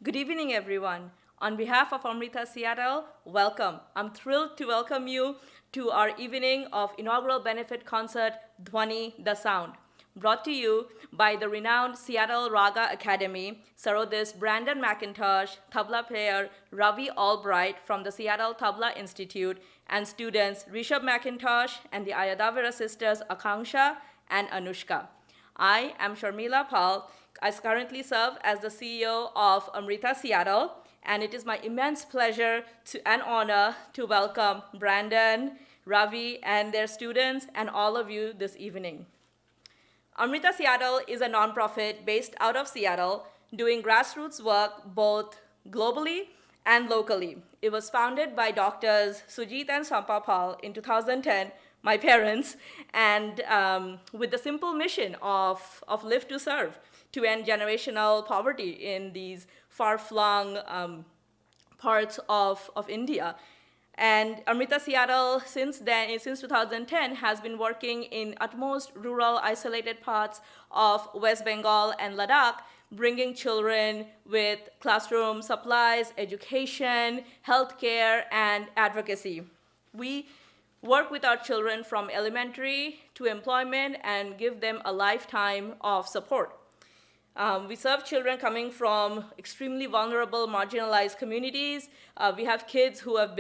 Good evening, everyone. On behalf of Amrita Seattle, welcome. I'm thrilled to welcome you to our evening of inaugural benefit concert, DHWANI-THE Sound, brought to you by the renowned Seattle Raga Academy, Sarodist Brandon McIntosh, Tabla player Ravi Albright from the Seattle Tabla Institute, and students Rishabh McIntosh and the Ayyadevara sisters Akanksha and Anoushka. I am Sharmila Pal. I currently serve as the CEO of Amrita Seattle, and it is my immense pleasure and honor to welcome Brandon, Ravi, and their students, and all of you this evening. Amrita Seattle is a nonprofit based out of Seattle, doing grassroots work both globally and locally. It was founded by doctors Sujit and Sampa Pal in 2010, my parents, and with the simple mission of Live to Serve, to end generational poverty in these far-flung parts of India. And Amrita Seattle, since 2010, has been working in utmost rural, isolated parts of West Bengal and Ladakh, bringing children with classroom supplies, education, healthcare, and advocacy. We work with our children from elementary to employment and give them a lifetime of support. We serve children coming from extremely vulnerable, marginalized communities. We have kids who have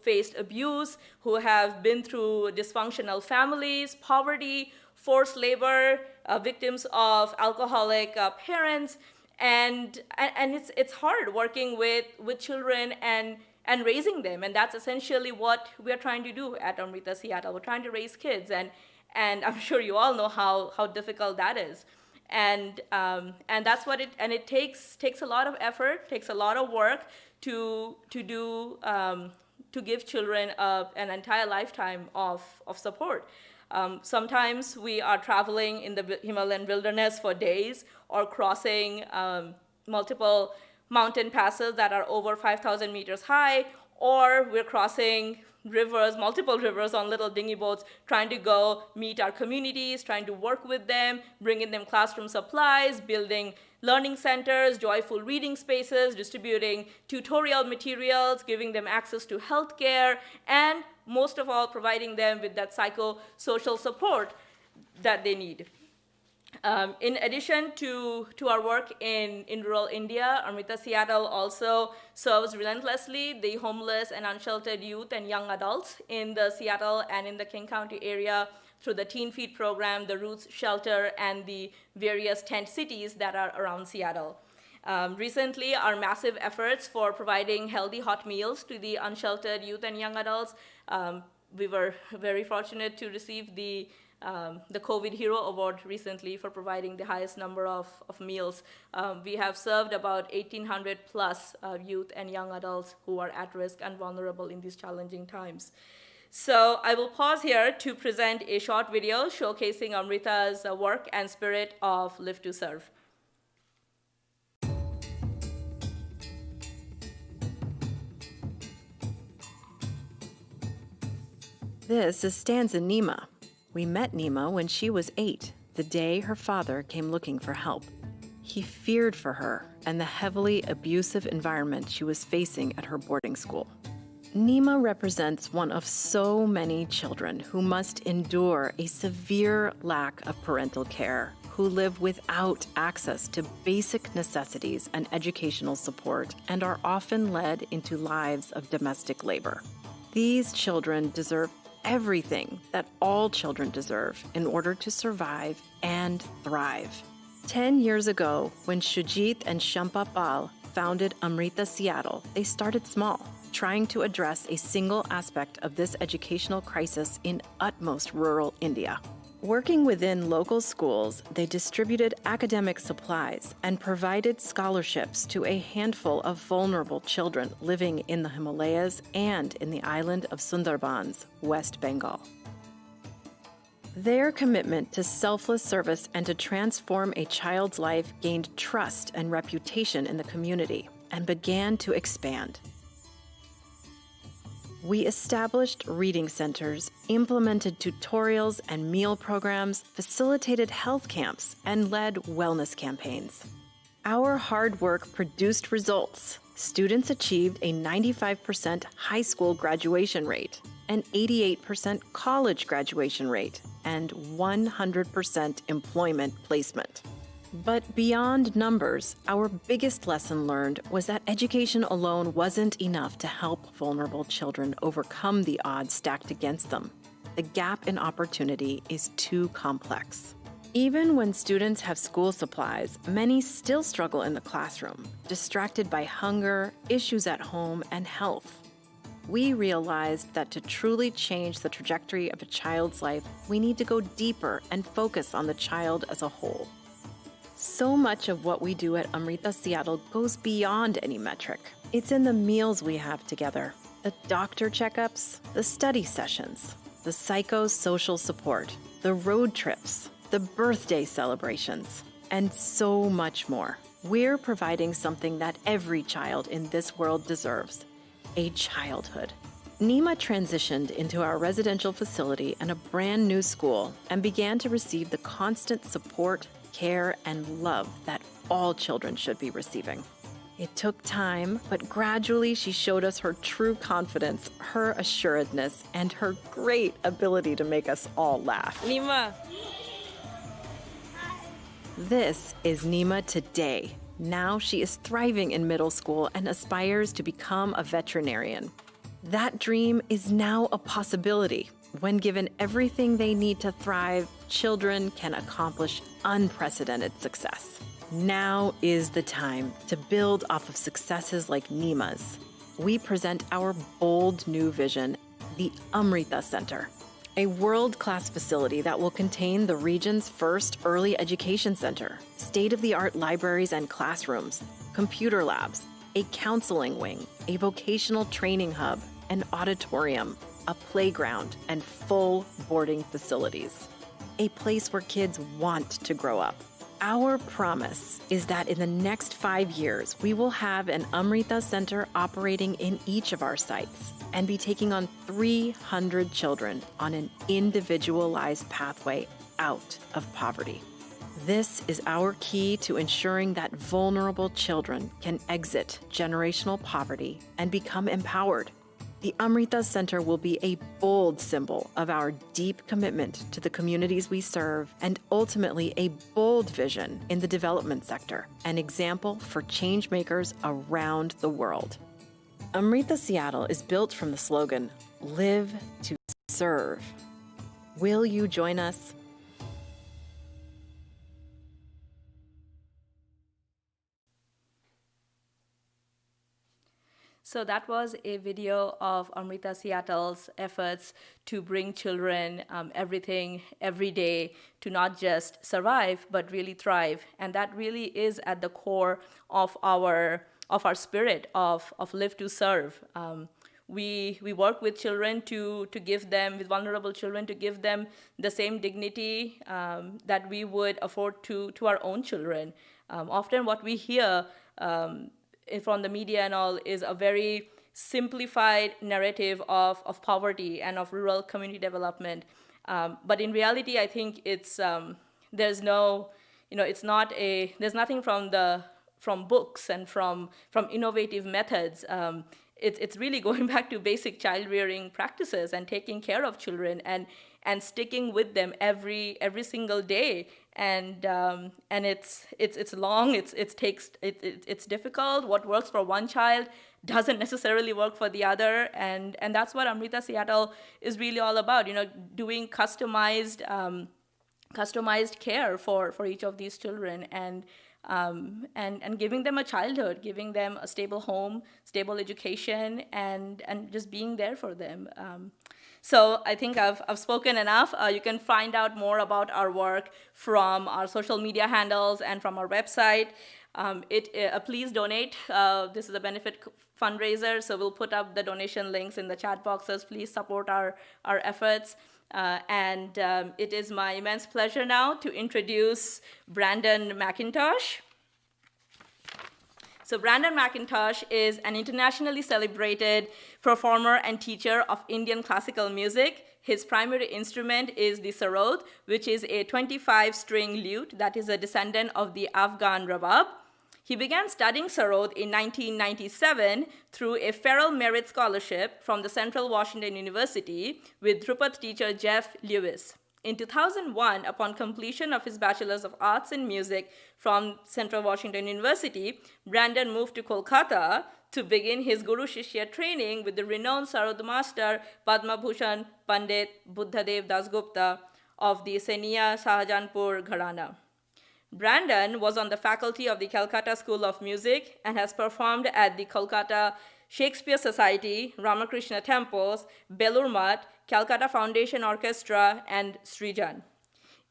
faced abuse, who have been through dysfunctional families, poverty, forced labor, victims of alcoholic parents, and it's hard working with children and raising them, and that's essentially what we're trying to do at Amrita Seattle. We're trying to raise kids, and I'm sure you all know how difficult that is. And that's what it takes a lot of effort, takes a lot of work to give children an entire lifetime of support. Sometimes we are traveling in the Himalayan wilderness for days, or crossing multiple mountain passes that are over 5,000 meters high, or we're crossing multiple rivers on little dinghy boats, trying to go meet our communities, trying to work with them, bringing them classroom supplies, building learning centers, joyful reading spaces, distributing tutorial materials, giving them access to healthcare, and most of all, providing them with that psychosocial support that they need. In addition to our work in rural India, Amrita Seattle also serves relentlessly the homeless and unsheltered youth and young adults in the Seattle and in the King County area through the Teen Feed program, the Roots Shelter, and the various tent cities that are around Seattle. Recently, our massive efforts for providing healthy hot meals to the unsheltered youth and young adults, we were very fortunate to receive the COVID Hero Award recently for providing the highest number of meals. We have served about 1,800 plus youth and young adults who are at risk and vulnerable in these challenging times. So I will pause here to present a short video showcasing Amrita's work and spirit of Live to Serve. This is stanza Nima. We met Nima when she was 8, the day her father came looking for help. He feared for her and the heavily abusive environment she was facing at her boarding school. Nima represents one of so many children who must endure a severe lack of parental care, who live without access to basic necessities and educational support, and are often led into lives of domestic labor. These children deserve everything that all children deserve in order to survive and thrive. 10 years ago, when Sujit and Shampa Pal founded Amrita Seattle, they started small, trying to address a single aspect of this educational crisis in utmost rural India. Working within local schools, they distributed academic supplies and provided scholarships to a handful of vulnerable children living in the Himalayas and in the island of Sundarbans, West Bengal. Their commitment to selfless service and to transform a child's life gained trust and reputation in the community and began to expand. We established reading centers, implemented tutorials and meal programs, facilitated health camps, and led wellness campaigns. Our hard work produced results. Students achieved a 95% high school graduation rate, an 88% college graduation rate, and 100% employment placement. But beyond numbers, our biggest lesson learned was that education alone wasn't enough to help vulnerable children overcome the odds stacked against them. The gap in opportunity is too complex. Even when students have school supplies, many still struggle in the classroom, distracted by hunger, issues at home, and health. We realized that to truly change the trajectory of a child's life, we need to go deeper and focus on the child as a whole. So much of what we do at Amrita Seattle goes beyond any metric. It's in the meals we have together, the doctor checkups, the study sessions, the psychosocial support, the road trips, the birthday celebrations, and so much more. We're providing something that every child in this world deserves, a childhood. Nima transitioned into our residential facility and a brand new school and began to receive the constant support, care, and love that all children should be receiving. It took time, but gradually she showed us her true confidence, her assuredness, and her great ability to make us all laugh. Nima. This is Nima today. Now she is thriving in middle school and aspires to become a veterinarian. That dream is now a possibility. When given everything they need to thrive, children can accomplish unprecedented success. Now is the time to build off of successes like Nima's. We present our bold new vision, the Amrita Center, a world-class facility that will contain the region's first early education center, state-of-the-art libraries and classrooms, computer labs, a counseling wing, a vocational training hub, an auditorium, a playground, and full boarding facilities. A place where kids want to grow up. Our promise is that in the next 5 years, we will have an Amrita Center operating in each of our sites and be taking on 300 children on an individualized pathway out of poverty. This is our key to ensuring that vulnerable children can exit generational poverty and become empowered. The Amrita Center will be a bold symbol of our deep commitment to the communities we serve and ultimately a bold vision in the development sector, an example for change makers around the world. Amrita Seattle is built from the slogan, "Live to Serve." Will you join us? So that was a video of Amrita Seattle's efforts to bring children everything every day to not just survive, but really thrive. And that really is at the core of our spirit of live to serve. We work with children to give them, with vulnerable children, to give them the same dignity that we would afford to our own children. Often what we hear from the media and all is a very simplified narrative of poverty and of rural community development. But in reality, I think it's there's no, it's not there's nothing from books and from innovative methods. It's really going back to basic child rearing practices and taking care of children and sticking with them every single day. And it's long. It's difficult. What works for one child doesn't necessarily work for the other. And that's what Amrita Seattle is really all about. Doing customized care for each of these children and giving them a childhood, giving them a stable home, stable education, and just being there for them. So I think I've spoken enough. You can find out more about our work from our social media handles and from our website. Please donate. This is a benefit fundraiser, so we'll put up the donation links in the chat boxes. Please support our efforts. It is my immense pleasure now to introduce Brandon McIntosh. So Brandon McIntosh is an internationally celebrated performer and teacher of Indian classical music. His primary instrument is the Sarod, which is a 25-string lute that is a descendant of the Afghan rebab. He began studying Sarod in 1997 through a Farrell Merit Scholarship from the Central Washington University with Drupad teacher Jeff Lewis. In 2001, upon completion of his Bachelor's of Arts in Music from Central Washington University, Brandon moved to Kolkata to begin his Guru Shishya training with the renowned Sarod master Padma Bhushan Pandit Buddhadev Dasgupta of the Senia Shahjahanpur Gharana. Brandon was on the faculty of the Calcutta School of Music and has performed at the Kolkata Shakespeare Society, Ramakrishna Temples, Belur Math, Calcutta Foundation Orchestra, and Srijan.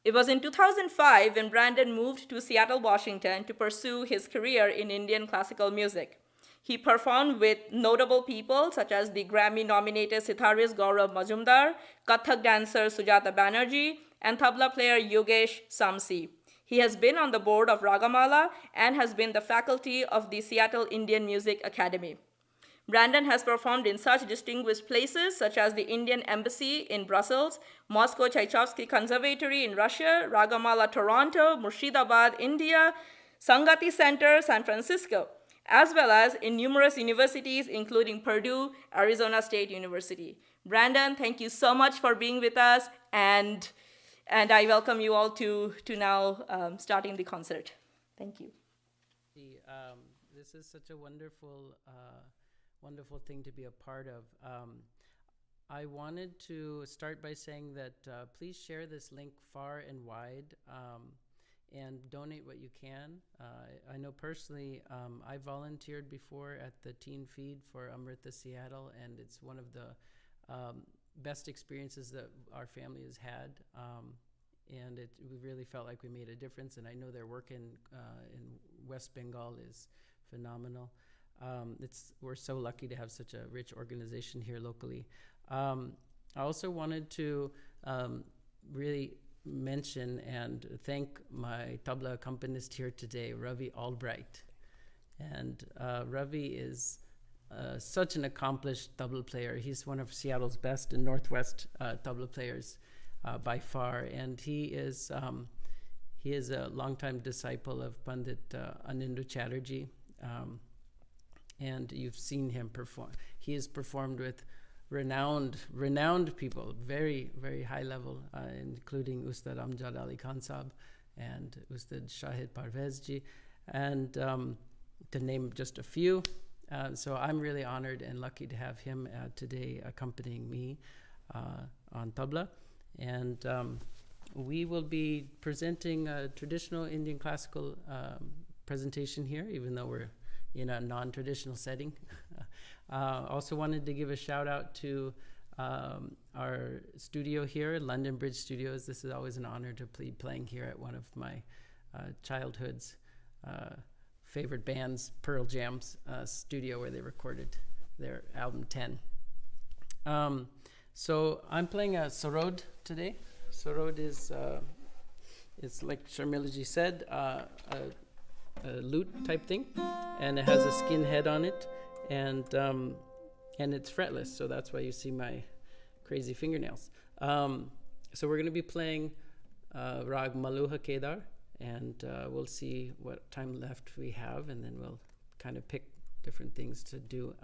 It was in 2005 when Brandon moved to Seattle, Washington to pursue his career in Indian classical music. He performed with notable people such as the Grammy-nominated sitarist Gaurav Majumdar, Kathak dancer Sujata Banerjee, and tabla player Yogesh Samsi. He has been on the board of Ragamala and has been the faculty of the Seattle Indian Music Academy. Brandon has performed in such distinguished places such as the Indian Embassy in Brussels, Moscow Tchaikovsky Conservatory in Russia, Ragamala Toronto, Murshidabad, India, Sangati Center, San Francisco, as well as in numerous universities, including Purdue, Arizona State University. Brandon, thank you so much for being with us, and I welcome you all to now starting the concert. Thank you. This is such a wonderful thing to be a part of. I wanted to start by saying that please share this link far and wide and donate what you can. I know personally, I volunteered before at the Teen Feed for Amrita Seattle, and it's one of the best experiences that our family has had. And we really felt like we made a difference, and I know their work in West Bengal is phenomenal. We're so lucky to have such a rich organization here locally. I also wanted to really mention and thank my tabla accompanist here today, Ravi Albright. And Ravi is such an accomplished tabla player. He's one of Seattle's best and Northwest tabla players by far, and he is a longtime disciple of Pandit Anindu Chatterjee. And you've seen him perform. He has performed with renowned people, very, very high level, including Ustad Amjad Ali Khan Sahab and Ustad Shahid Parvezji, and to name just a few. So I'm really honored and lucky to have him today accompanying me on tabla. And we will be presenting a traditional Indian classical presentation here, even though we're in a non-traditional setting. Also wanted to give a shout out to our studio here, London Bridge Studios. This is always an honor to be playing here at one of my childhood's favorite bands, Pearl Jam's studio, where they recorded their album 10. So I'm playing a Sarod today. Sarod is, it's like Sharmilaji said, a lute type thing, and it has a skin head on it, and it's fretless, so that's why you see my crazy fingernails. So we're going to be playing Rag Maluha Kedar, and we'll see what time left we have, and then we'll kind of pick different things to do.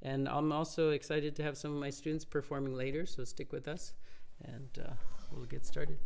And I'm also excited to have some of my students performing later, so stick with us, and we'll get started.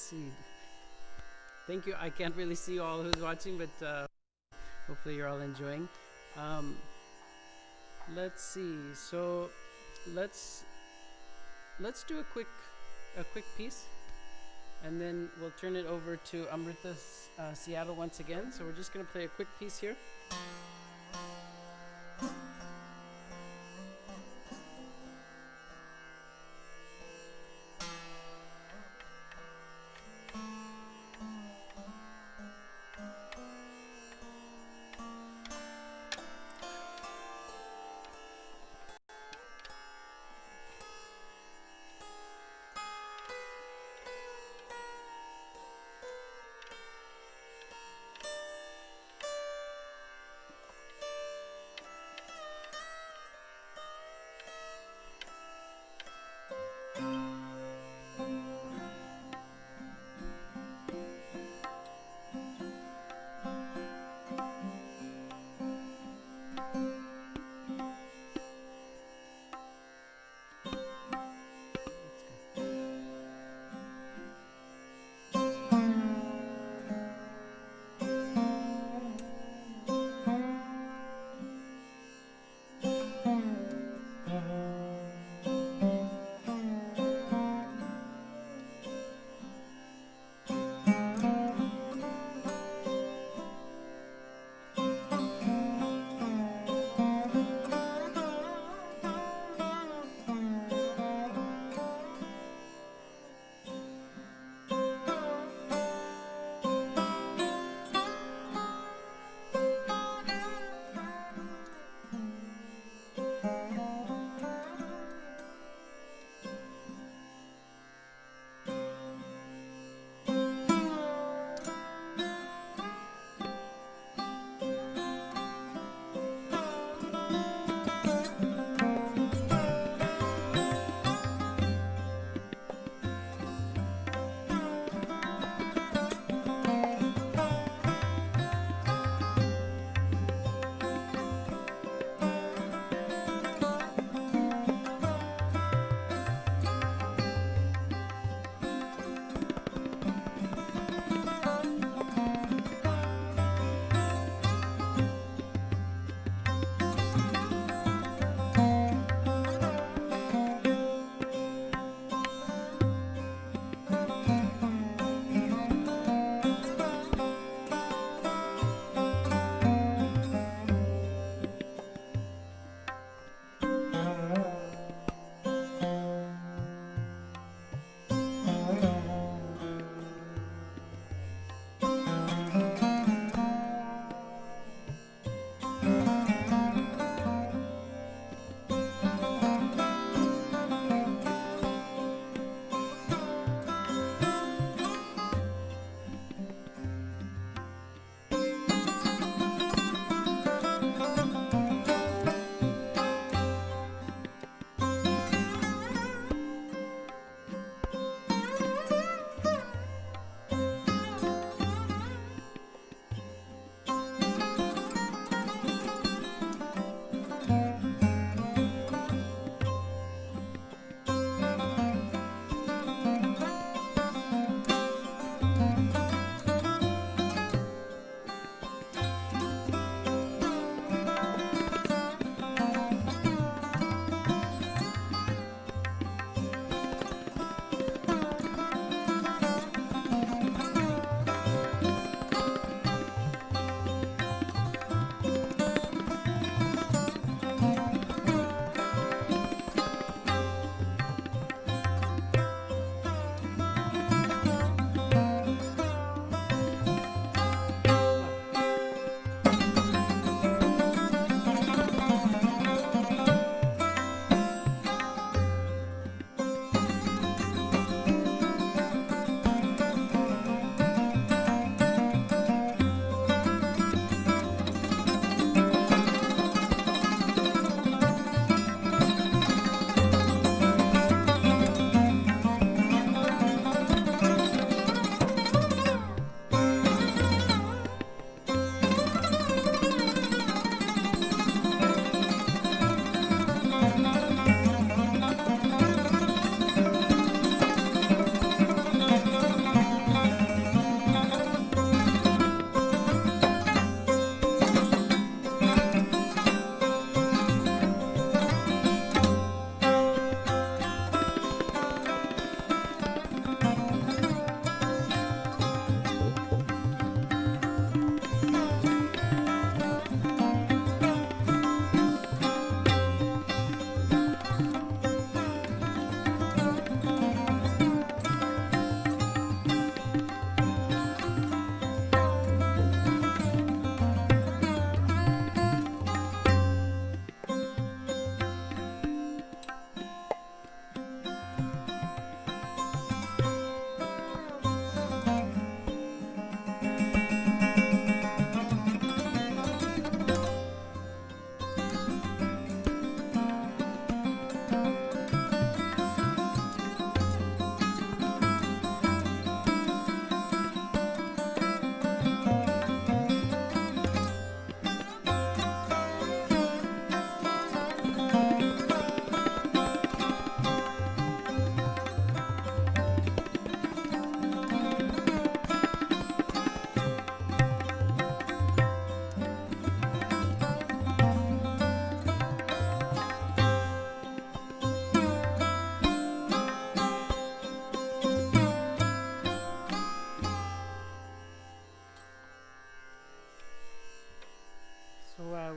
see. Thank you. I can't really see all who's watching, but hopefully you're all enjoying. Let's see. So let's do a quick piece, and then we'll turn it over to Amrita Seattle once again. So we're just going to play a quick piece here.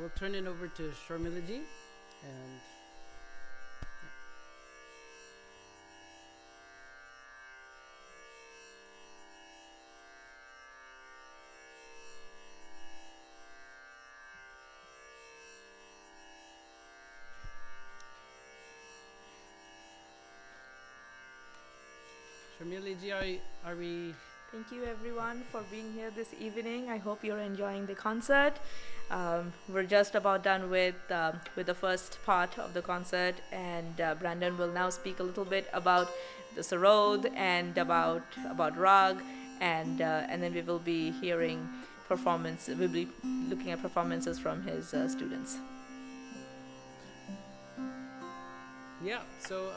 we'll turn it over to Sharmilaji. And Sharmilaji, are we? Thank you everyone for being here this evening. I hope you're enjoying the concert. We're just about done with the first part of the concert, and Brandon will now speak a little bit about the Sarod and about Rag, and then we will be hearing performance. We'll be looking at performances from his students. Yeah. So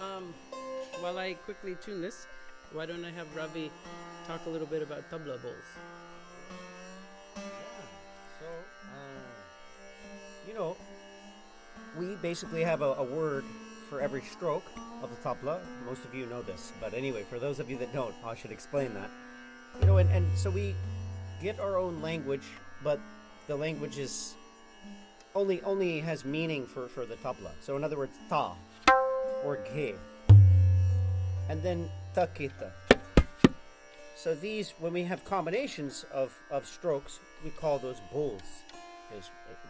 while I quickly tune this, why don't I have Ravi talk a little bit about tabla bowls? So, we basically have a word for every stroke of the tabla. Most of you know this, but anyway, for those of you that don't, I should explain that. And so we get our own language, but the language is only has meaning for the tabla. So in other words, ta or ge, and then takita. So these, when we have combinations of strokes, we call those bowls.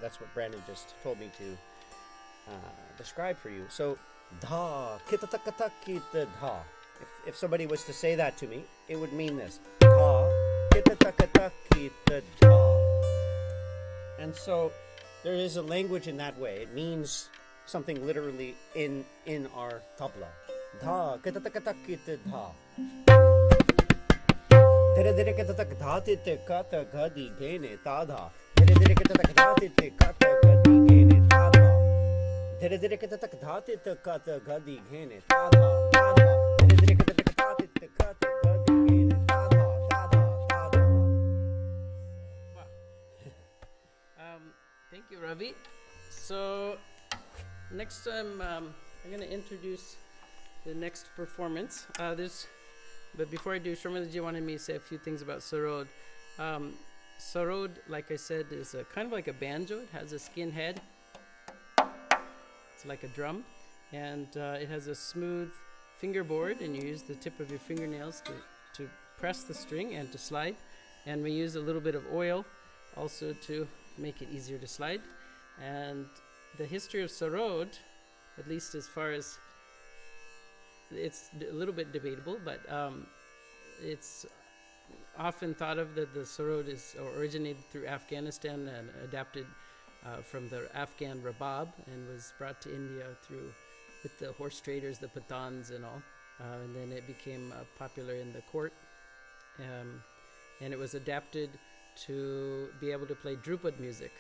That's what Brandon just told me to describe for you. So da, kita takata kita da. If somebody was to say that to me, it would mean this. Da, kita takata kita da. And so there is a language in that way. It means something literally in our tabla. Da, kita takata kita da. Dere dere ke tak dhati te kata gadi gene tada. Dere dere ke tak dhati te kata gadi gene tada. Dere dere ke tak dhati te kata gadi gene tada. Tada. Dere dere ke tak dhati te kata gadi gene tada. Tada. Tada. Wow. Thank you, Ravi. So next I'm going to introduce the next performance. But before I do, Sharmilaji wanted me to say a few things about Sarod. Sarod, like I said, is kind of like a banjo. It has a skin head. It's like a drum. And it has a smooth fingerboard, and you use the tip of your fingernails to press the string and to slide. And we use a little bit of oil also to make it easier to slide. And the history of Sarod, at least as far as it's a little bit debatable, but it's often thought of that the Sarod originated through Afghanistan and adapted from the Afghan rabab and was brought to India with the horse traders, the Pathans and all. And then it became popular in the court. And it was adapted to be able to play Drupad music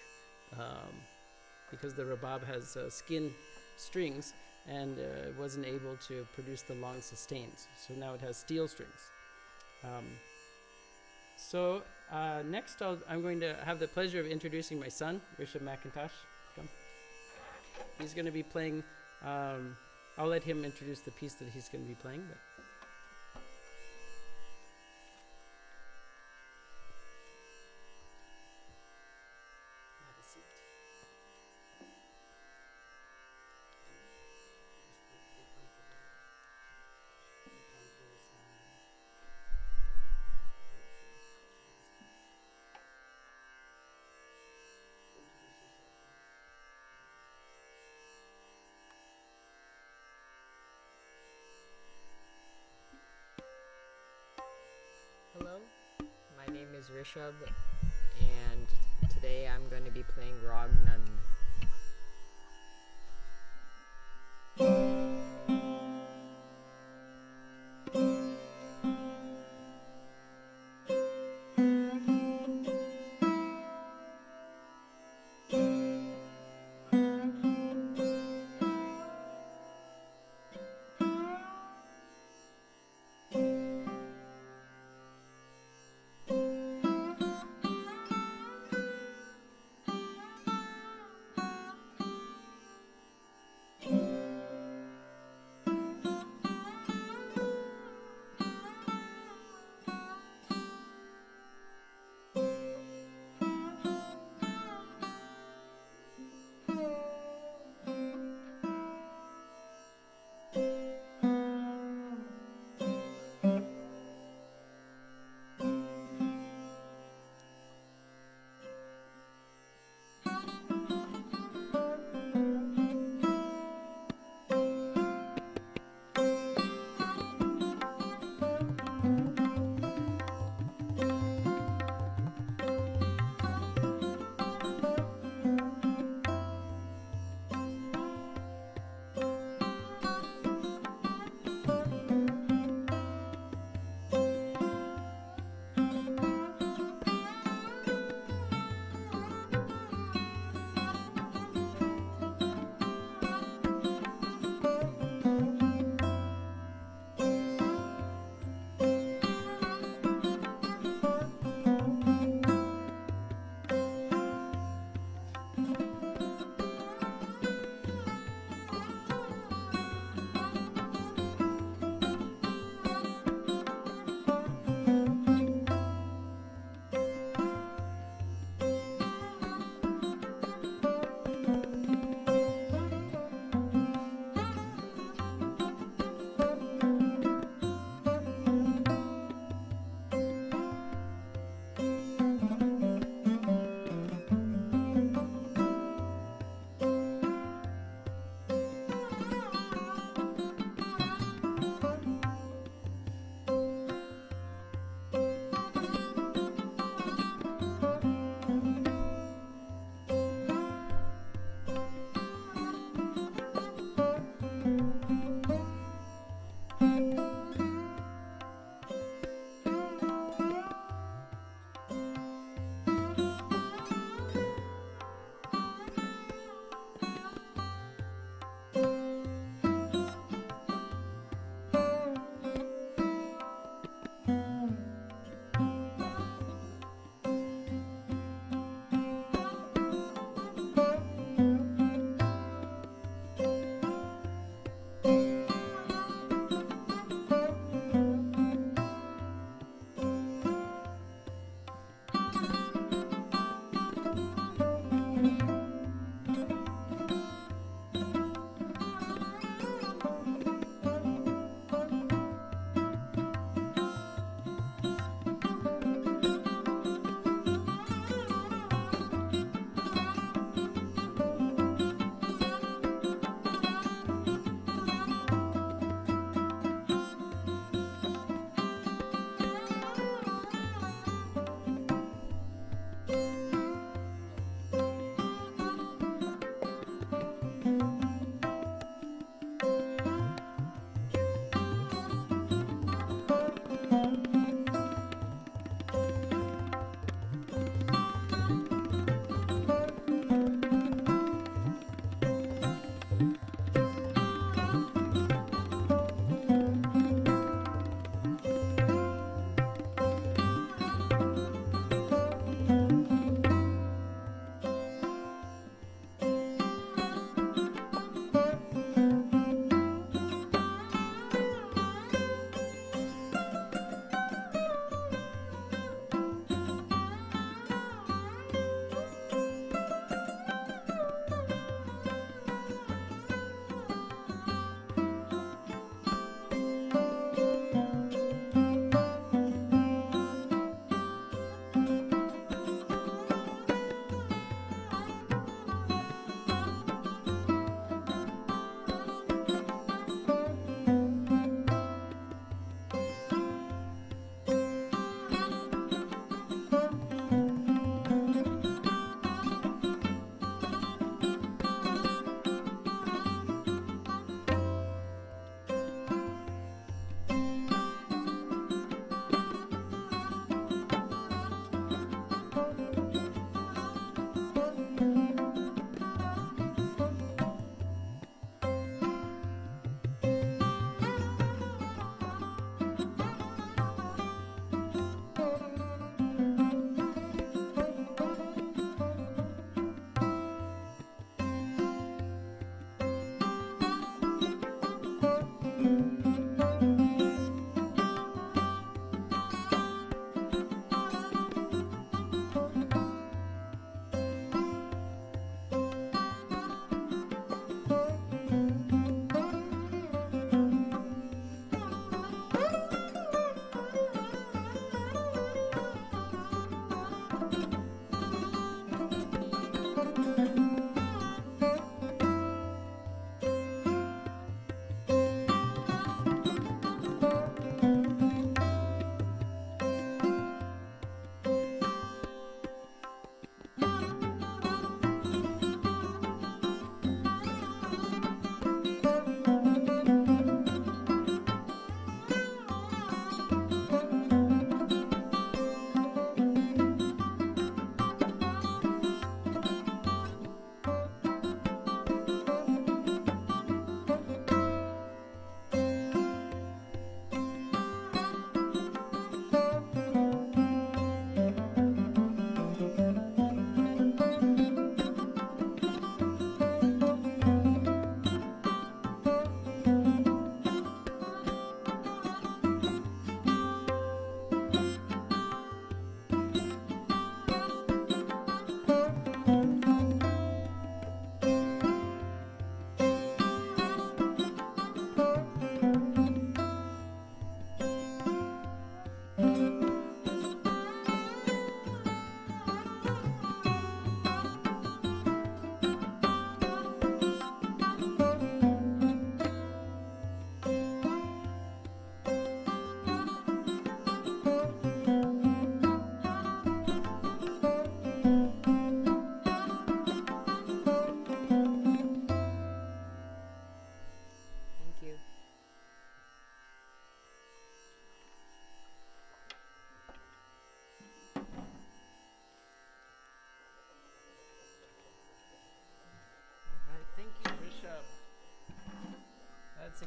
because the rabab has skin strings, and wasn't able to produce the long sustains. So now it has steel strings. Next I'm going to have the pleasure of introducing my son, Rishabh McIntosh. Come. He's going to be playing, I'll let him introduce the piece that he's going to be playing. But have a seat. Hello, my name is Rishabh, and today I'm going to be playing Rag Nand.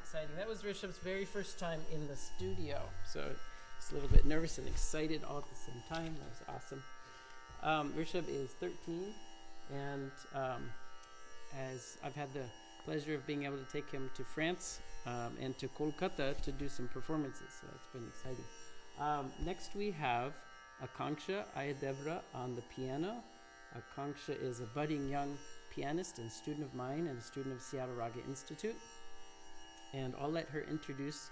exciting. That was Rishabh's very first time in the studio, so it's a little bit nervous and excited all at the same time. That was awesome. Rishabh is 13, and as I've had the pleasure of being able to take him to France and to Kolkata to do some performances, so it's been exciting. Next we have Akanksha Ayyadevara on the piano. Akanksha is a budding young pianist and student of mine and a student of Seattle Raga Institute. And I'll let her introduce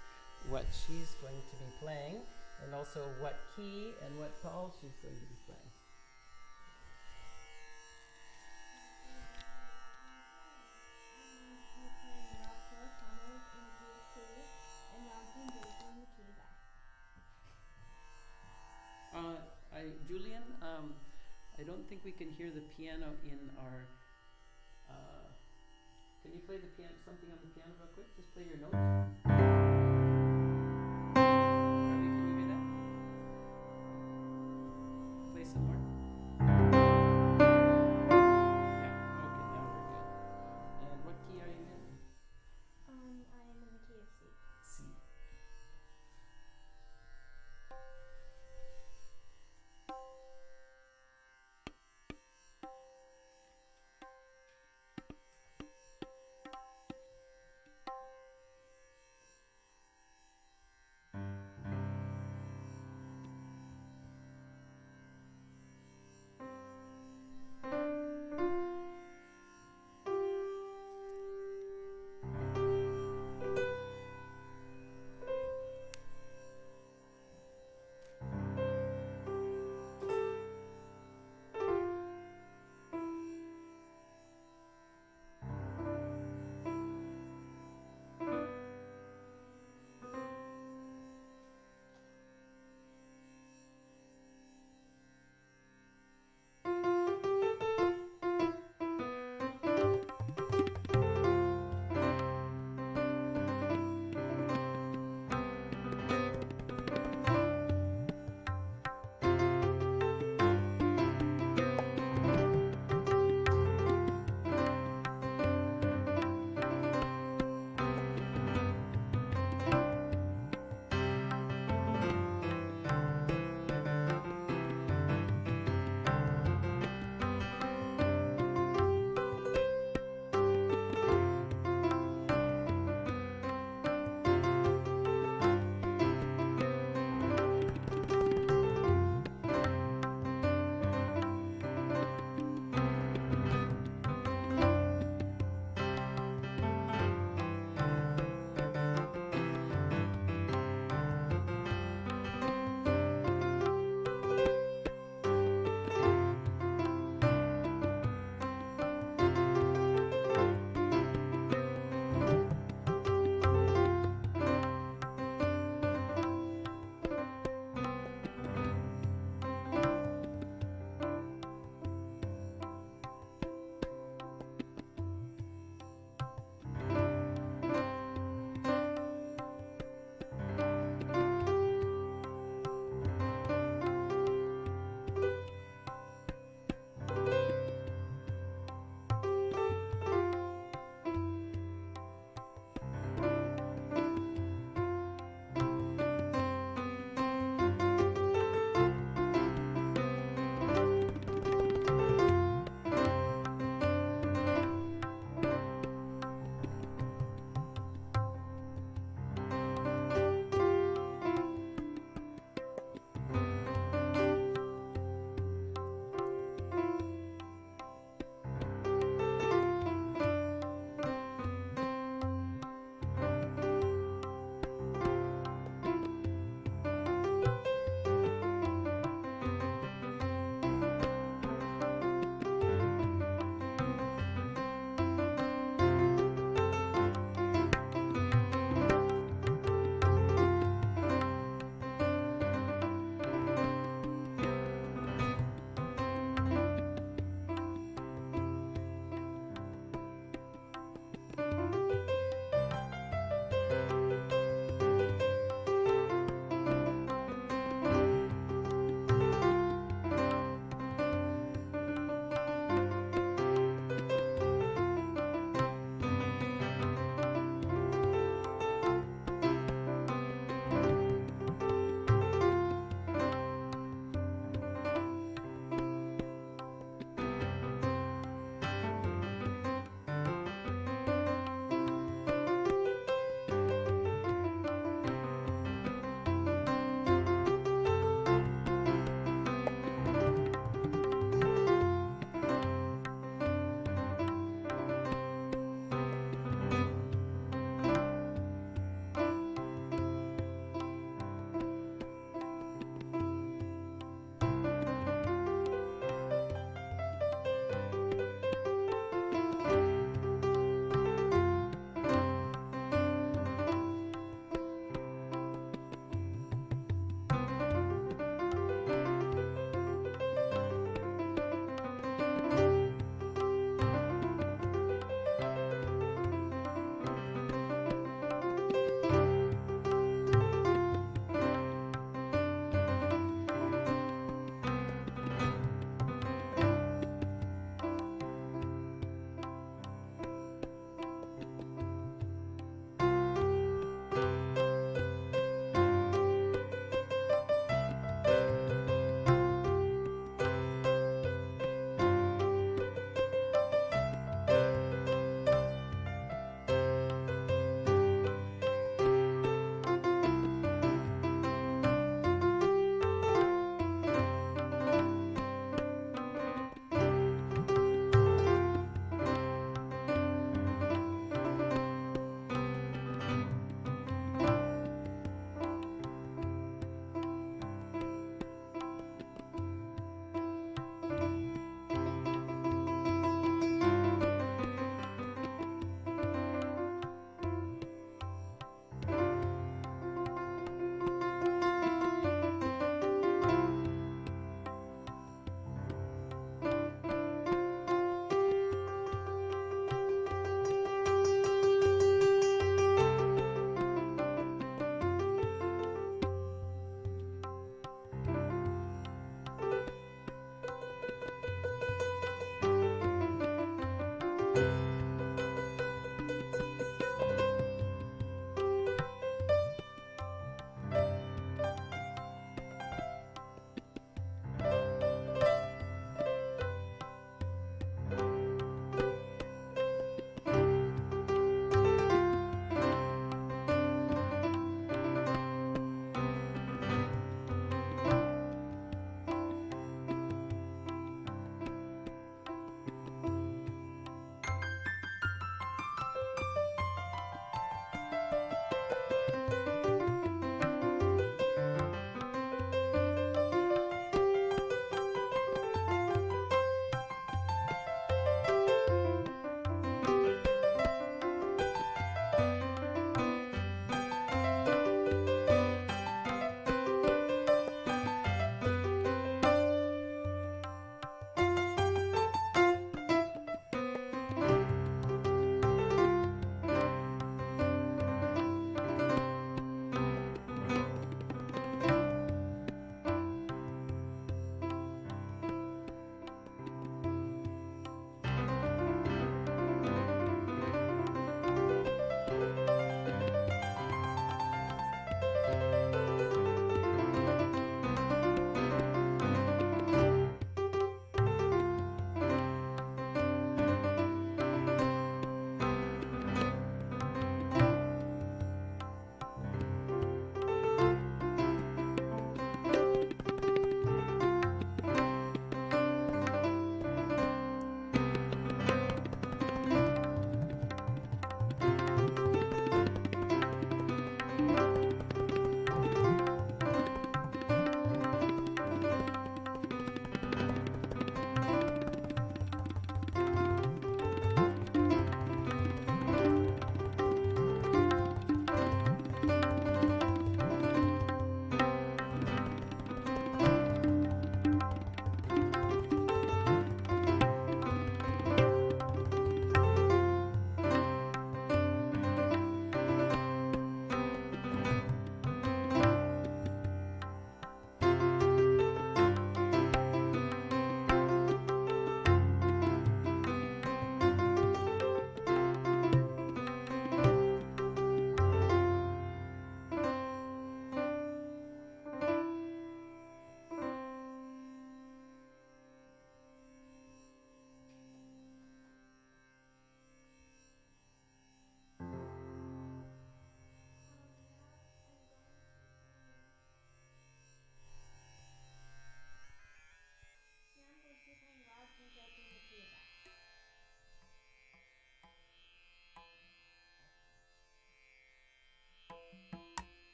what she's going to be playing and also what key and what call she's going to be playing. Julian, I don't think we can hear the piano in our. Can you play the piano? Something on the piano real quick? Just play your notes. Ravi, can you hear that? Play some more. Yeah. Okay, now we're good. And what key are you in? I am in the key of C. C.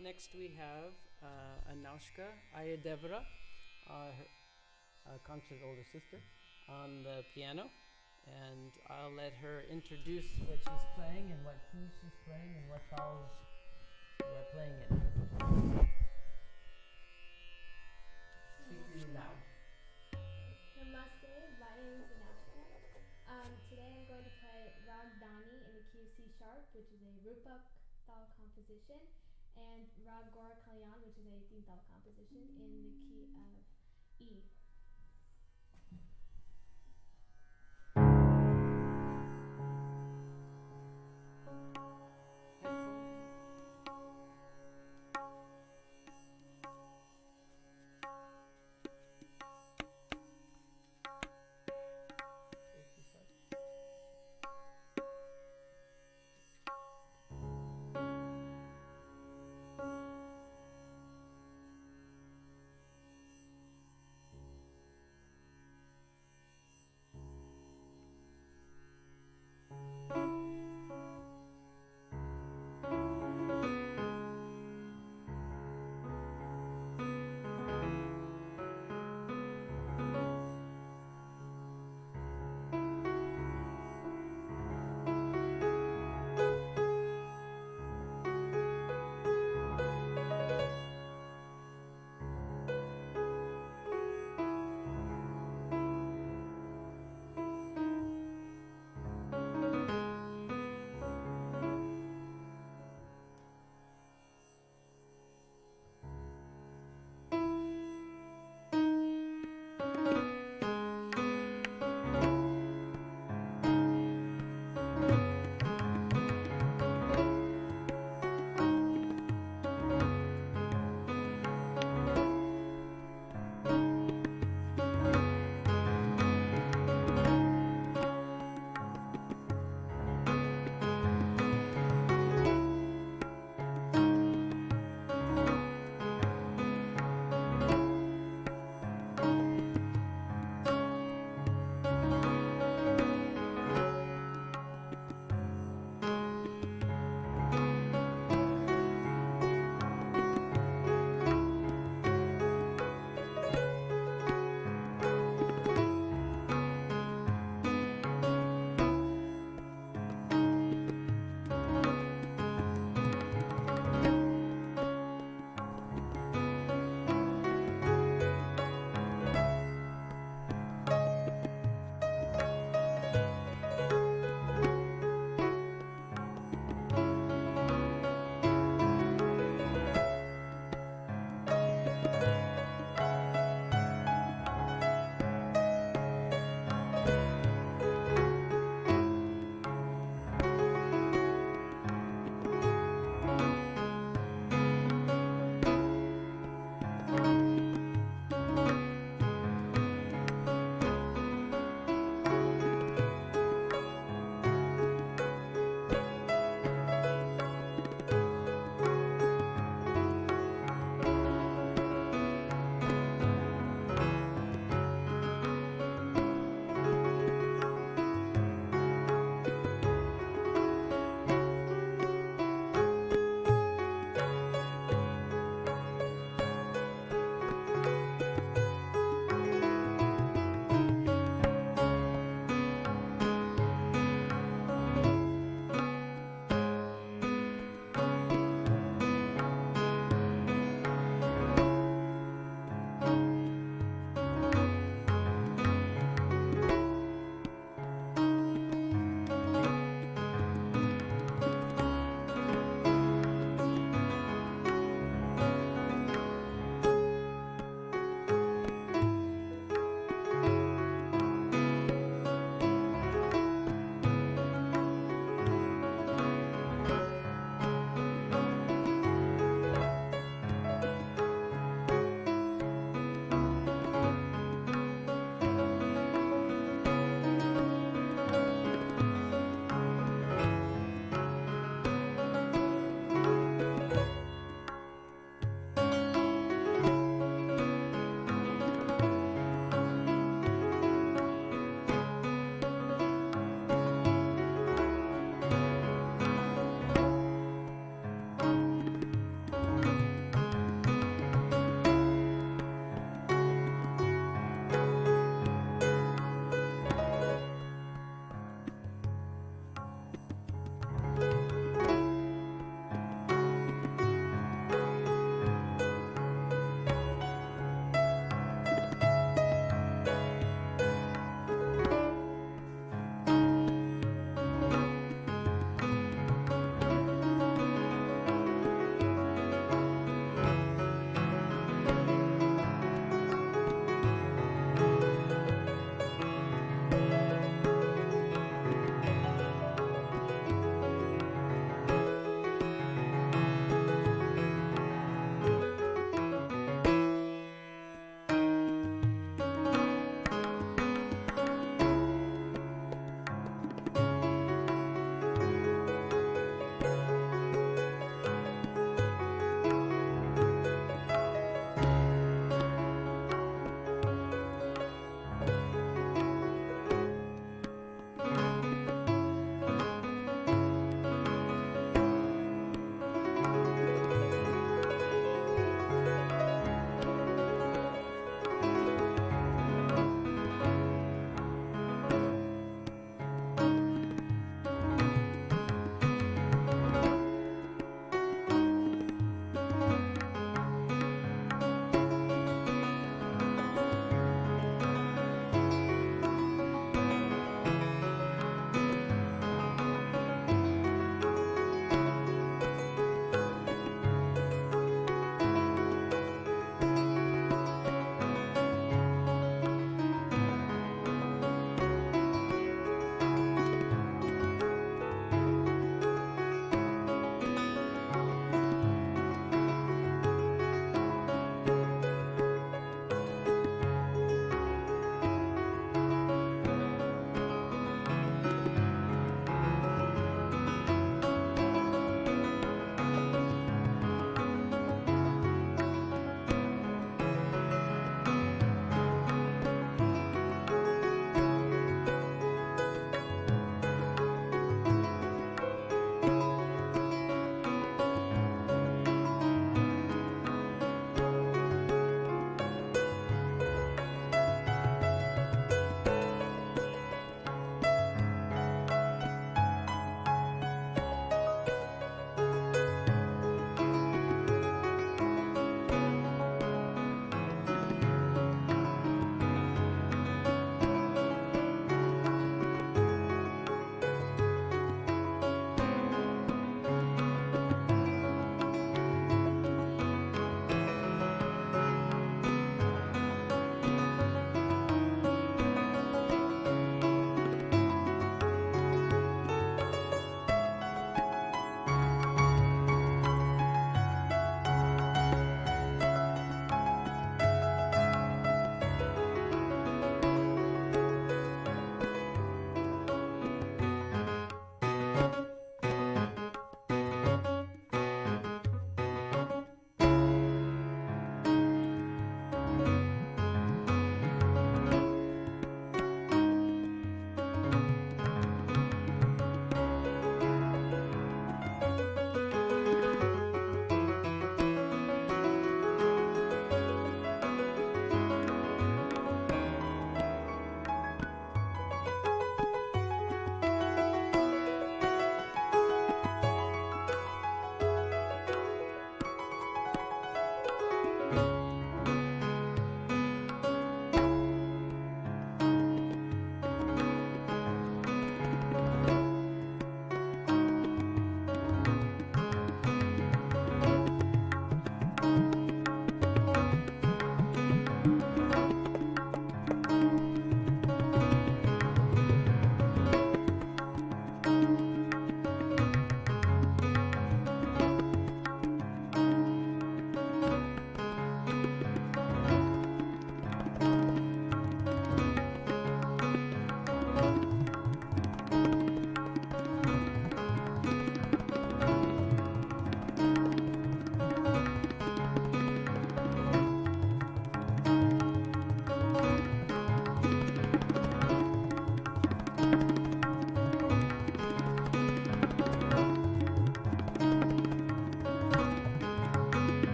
Next we have Anoushka, Ayyadevara, Akanksha's older sister, on the piano. And I'll let her introduce what she's playing and what key she's playing and what vowels we're playing in. Speak really loud. Namaste, my name is Anoushka. Today I'm going to play Rag Dani in the key of C sharp, which is a Rupak Tal composition, and Rag Gora Kalyan, which is a Tintal composition, in the key of E.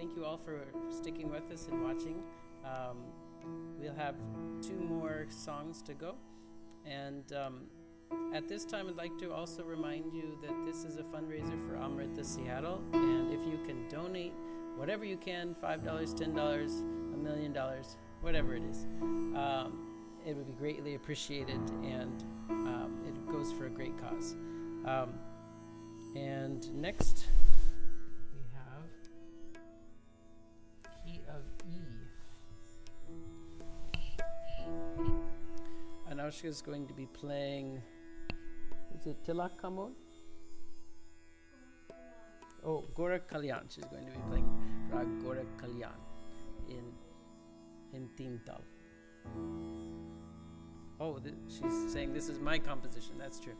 Thank you all for sticking with us and watching. We'll have 2 more songs to go. And at this time, I'd like to also remind you that this is a fundraiser for Amrita Seattle. And if you can donate whatever you can, $5, $10, $1 million, whatever it is, it would be greatly appreciated, and it goes for a great cause. And next, we have Key of E. Anoushka is going to be playing, is it Tilak Kamod? Oh, Gorak Kalyan. She's going to be playing Rag Gorak Kalyan in Tintal. Oh, she's saying this is my composition. That's true.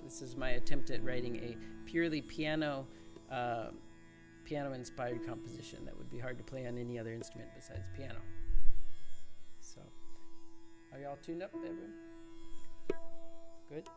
This is my attempt at writing a purely piano-inspired composition that would be hard to play on any other instrument besides piano. So, are y'all tuned up, everyone? Good?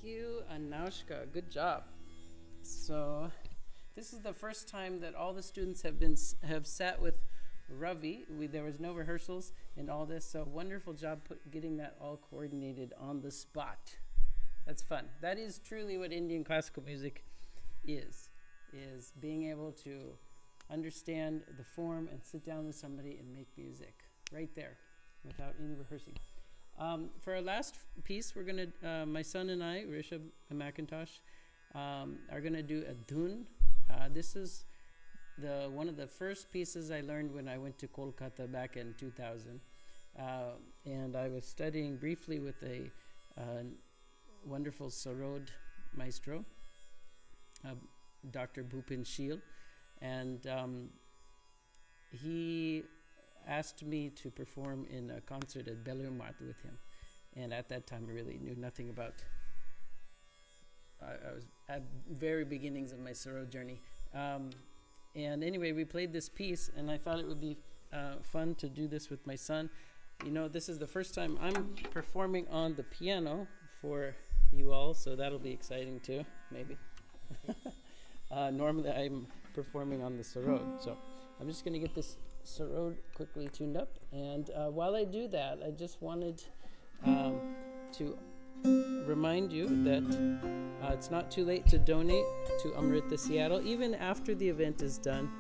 you, Anoushka. Good job. So, this is the first time that all the students have sat with Ravi. There was no rehearsals and all this, so wonderful job getting that all coordinated on the spot. That's fun. That is truly what Indian classical music is being able to understand the form and sit down with somebody and make music right there without any rehearsing. For our last piece, we're going to, my son and I, Rishabh and McIntosh, are going to do a dhun. This is one of the first pieces I learned when I went to Kolkata back in 2000. And I was studying briefly with a wonderful Sarod maestro, Dr. Bhupin Sheel. And he asked me to perform in a concert at Belur Mat with him. And at that time, I really knew nothing about, I was at very beginnings of my Sarod journey. And anyway, we played this piece, and I thought it would be fun to do this with my son. You know, this is the first time I'm performing on the piano for you all, so that'll be exciting too, maybe. Normally I'm performing on the Sarod, so I'm just going to get this Sarod quickly tuned up. And while I do that, I just wanted to remind you that it's not too late to donate to Amrita Seattle, even after the event is done.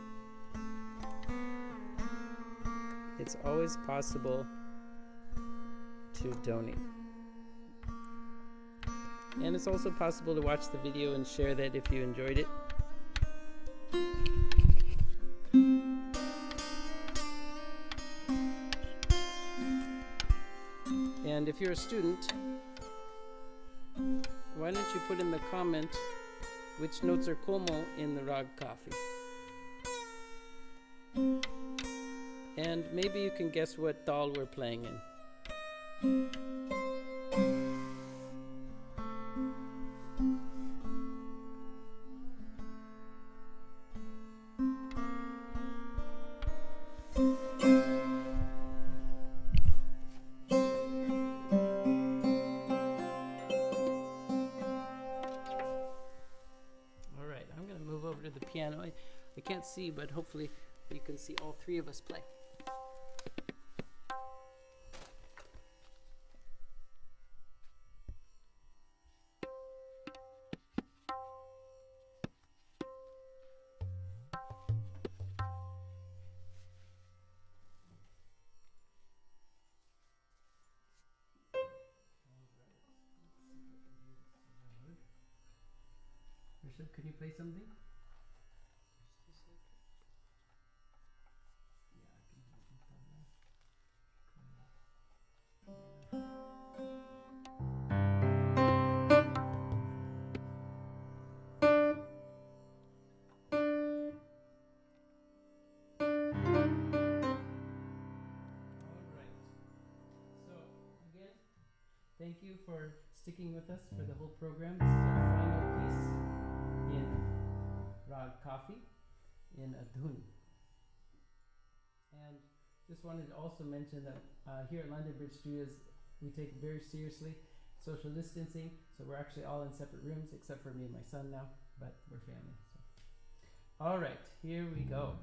It's always possible to donate. And it's also possible to watch the video and share that if you enjoyed it. And if you're a student, why don't you put in the comment which notes are como in the Rag Coffee? And maybe you can guess what dal we're playing in. I can't see, but hopefully you can see all three of us play. Rishabh, can you play something? Thank you for sticking with us for the whole program. This is our final piece in Rag Coffee in a dhun. And just wanted to also mention that here at London Bridge Studios, we take very seriously social distancing. So we're actually all in separate rooms, except for me and my son now, but we're family. So. All right, here we go.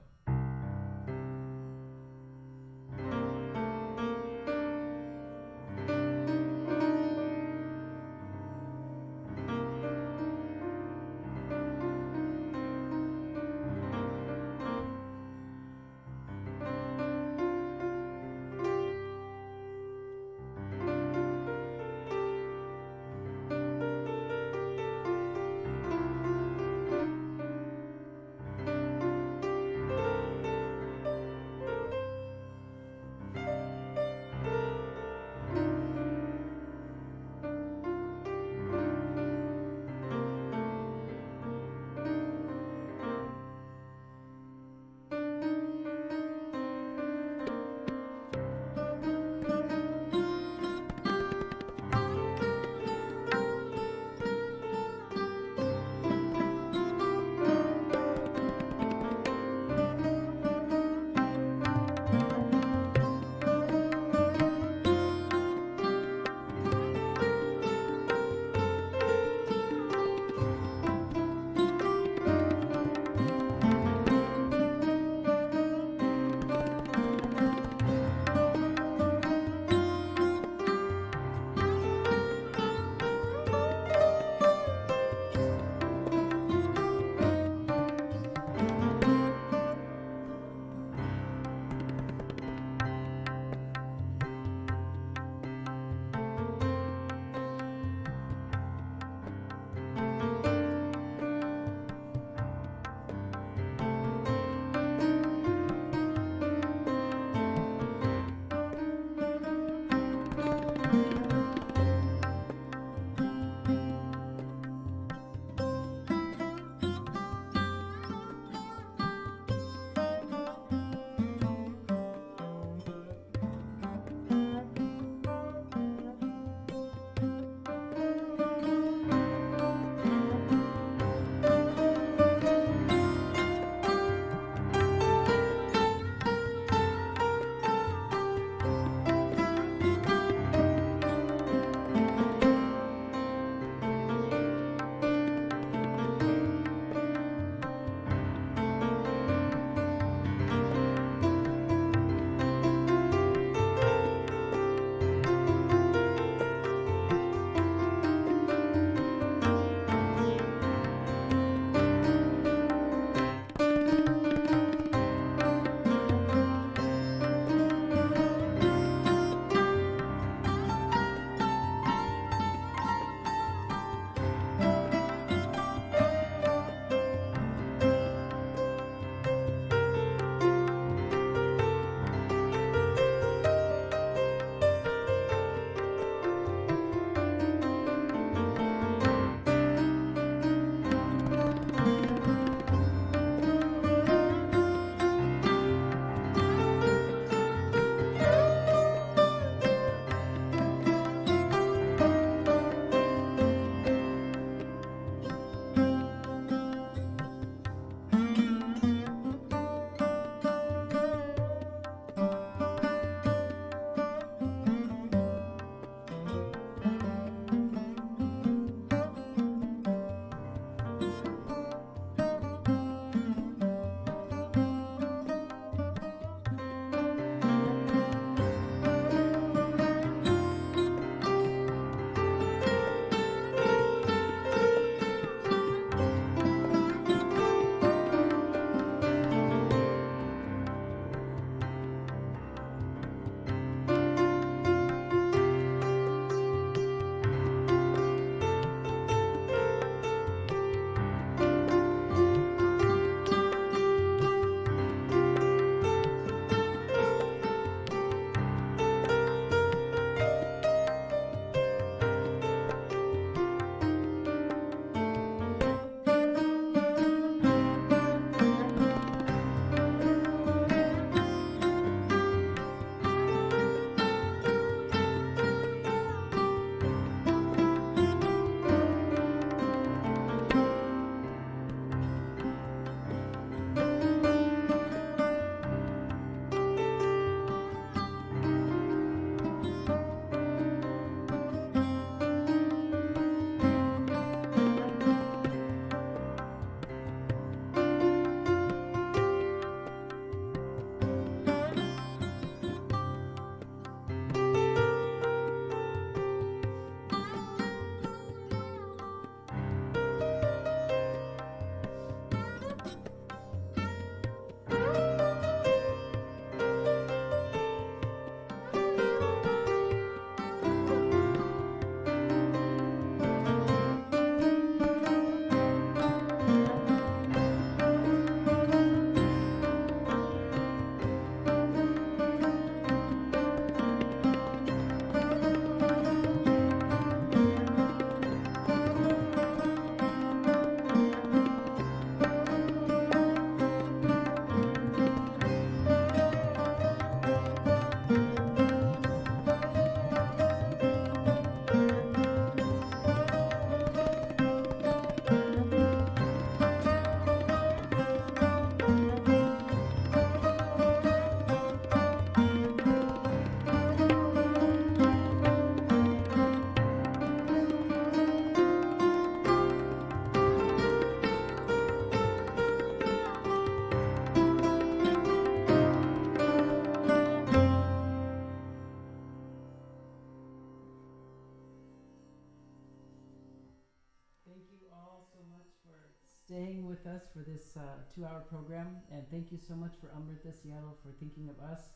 us for this 2-hour program, and thank you so much for Amrita Seattle for thinking of us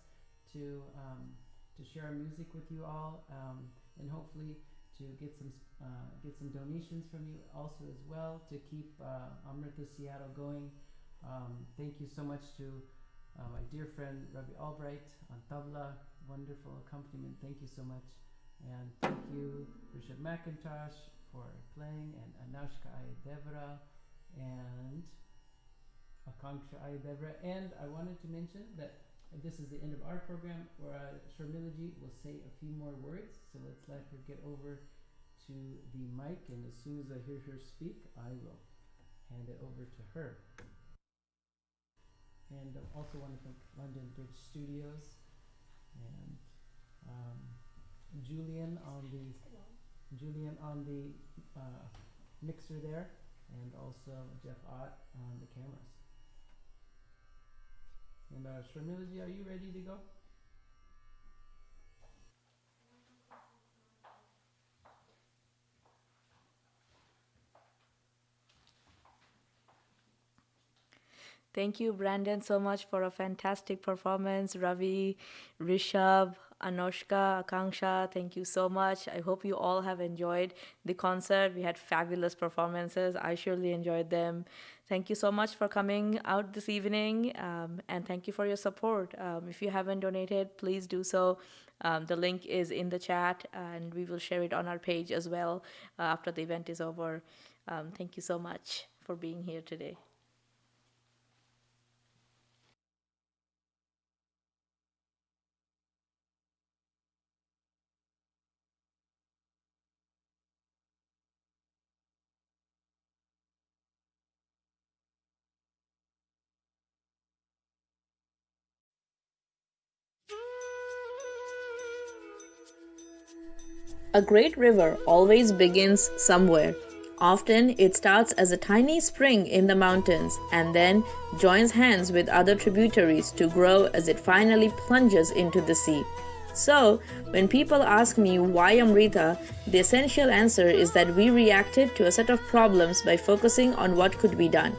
to share our music with you all, and hopefully to get some donations from you also as well to keep Amrita Seattle going. Thank you so much to my dear friend Ravi Albright on Tabla, wonderful accompaniment. Thank you so much, and thank you Rishabh McIntosh for playing, and Anoushka Ayyadevara and Akanksha Ayyadevara. And I wanted to mention that this is the end of our program, where Sharmilaji will say a few more words. So let's let her get over to the mic, and as soon as I hear her speak, I will hand it over to her. And I also want to thank London Bridge Studios and Julian on the mixer there, and also Jeff Ott on the cameras. And Sharmilaji, are you ready to go? Thank you, Brandon, so much for a fantastic performance. Ravi, Rishabh, Anoushka, Akanksha, thank you so much. I hope you all have enjoyed the concert. We had fabulous performances. I surely enjoyed them. Thank you so much for coming out this evening, and thank you for your support. If you haven't donated, please do so. The link is in the chat, and we will share it on our page as well after the event is over. Thank you so much for being here today. A great river always begins somewhere. Often it starts as a tiny spring in the mountains and then joins hands with other tributaries to grow as it finally plunges into the sea. So, when people ask me why Amrita, the essential answer is that we reacted to a set of problems by focusing on what could be done.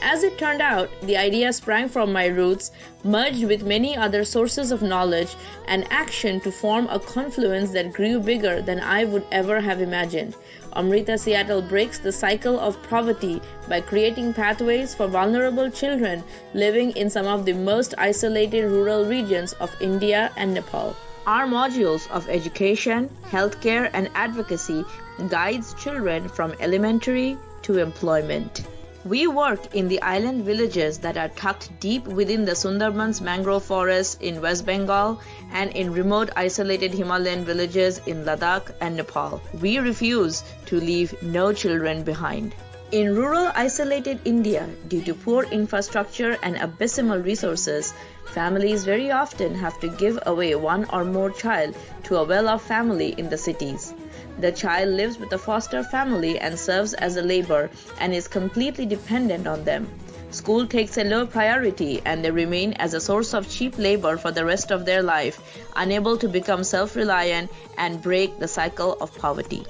As it turned out, the idea sprang from my roots, merged with many other sources of knowledge and action to form a confluence that grew bigger than I would ever have imagined. Amrita Seattle breaks the cycle of poverty by creating pathways for vulnerable children living in some of the most isolated rural regions of India and Nepal. Our modules of education, healthcare, and advocacy guides children from elementary to employment. We work in the island villages that are tucked deep within the Sundarbans mangrove forests in West Bengal and in remote isolated Himalayan villages in Ladakh and Nepal. We refuse to leave no children behind. In rural isolated India, due to poor infrastructure and abysmal resources, families very often have to give away one or more child to a well-off family in the cities. The child lives with a foster family and serves as a labor and is completely dependent on them. School takes a low priority and they remain as a source of cheap labor for the rest of their life, unable to become self-reliant and break the cycle of poverty.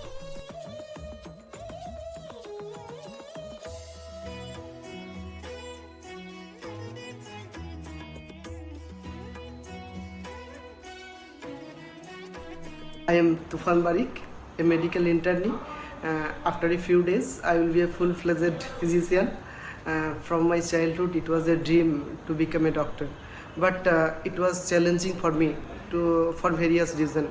I am Tufan Barik, a medical internee. After a few days, I will be a full-fledged physician. From my childhood, it was a dream to become a doctor. But it was challenging for me for various reasons.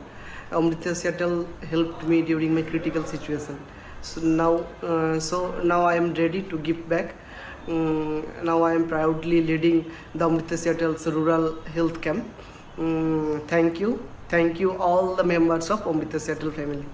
Amrita Seattle helped me during my critical situation. So now I am ready to give back. Now I am proudly leading the Amrita Seattle's rural health camp. Thank you. Thank you all the members of Amrita Seattle family.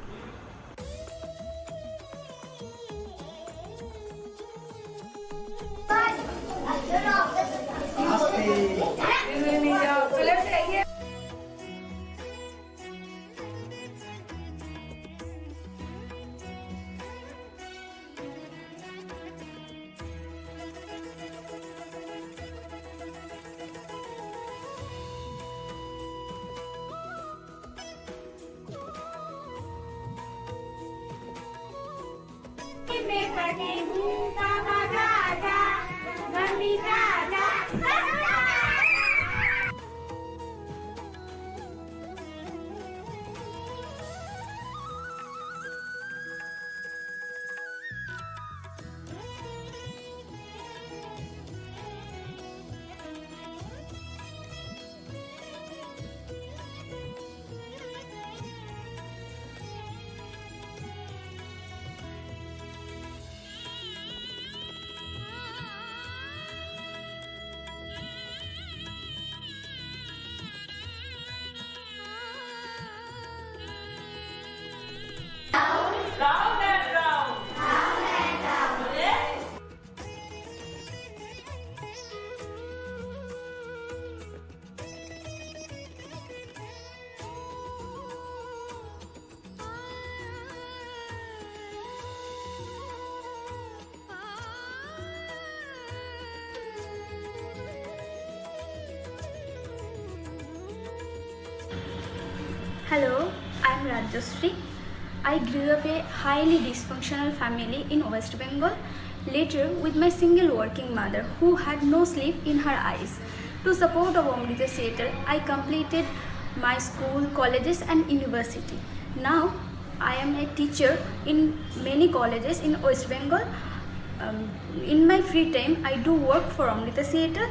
में पटे भूता Round and round. Hello, I'm Rajyasree. I grew up in a highly dysfunctional family in West Bengal, later with my single working mother who had no sleep in her eyes. To support of Amrita Seattle, I completed my school, colleges and university. Now, I am a teacher in many colleges in West Bengal. In my free time, I do work for Amrita Seattle.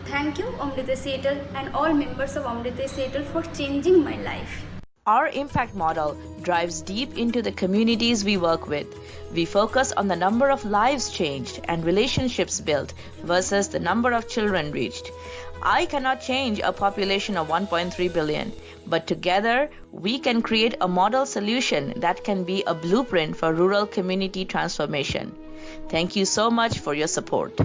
Thank you, Amrita Seattle, and all members of Amrita Seattle for changing my life. Our impact model drives deep into the communities we work with. We focus on the number of lives changed and relationships built versus the number of children reached. I cannot change a population of 1.3 billion, but together we can create a model solution that can be a blueprint for rural community transformation. Thank you so much for your support.